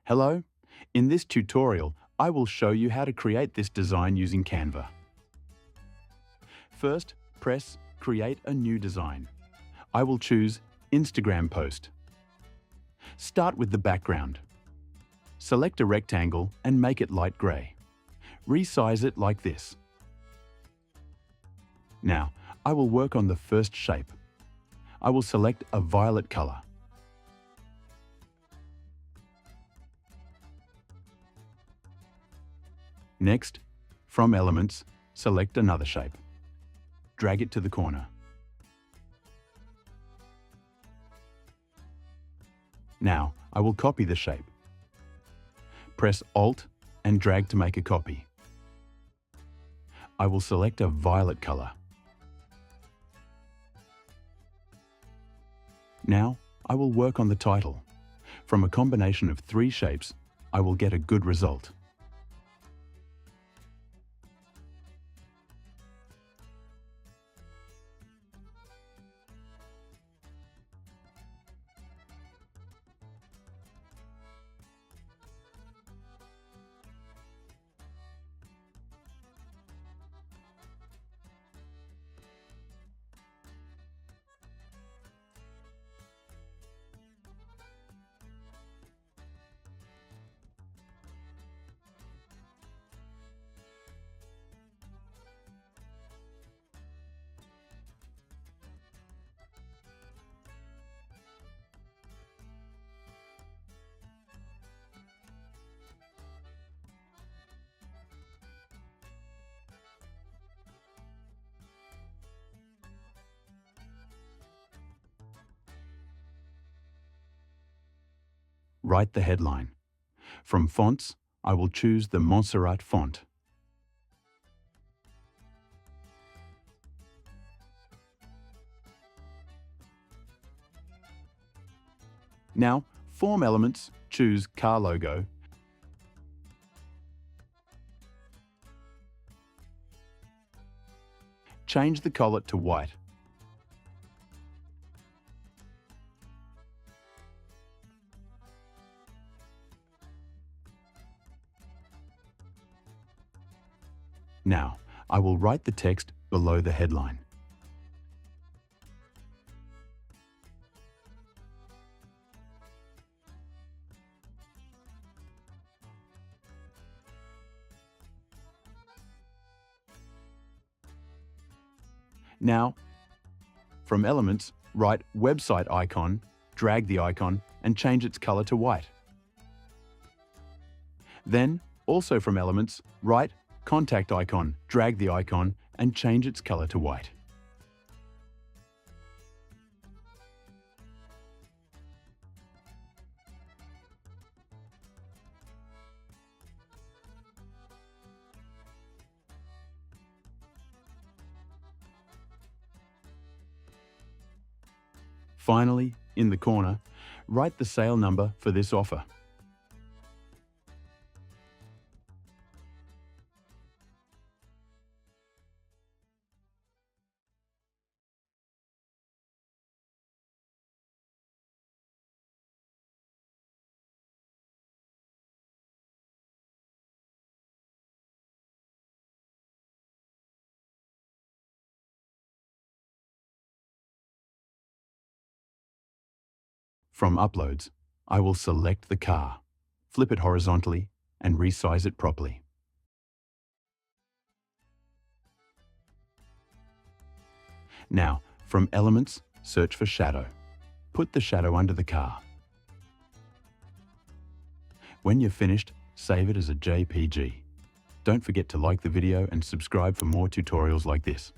Hello, in this tutorial, I will show you how to create this design using Canva. First, press Create a new design. I will choose Instagram post. Start with the background. Select a rectangle and make it light grey. Resize it like this. Now, I will work on the first shape. I will select a violet color. Next, from Elements, select another shape. Drag it to the corner. Now, I will copy the shape. Press Alt and drag to make a copy. I will select a violet color. Now, I will work on the title. From a combination of 3 shapes, I will get a good result. Write the headline. From fonts, I will choose the Montserrat font. Now, form elements, choose car logo. Change the color to white. Now, I will write the text below the headline. Now, from Elements, write Website icon, drag the icon, and change its color to white. Then, also from Elements, write Contact icon, drag the icon, and change its color to white. Finally, in the corner, write the sale number for this offer. From Uploads, I will select the car, flip it horizontally, and resize it properly. Now, from Elements, search for Shadow. Put the shadow under the car. When you're finished, save it as a JPG. Don't forget to like the video and subscribe for more tutorials like this.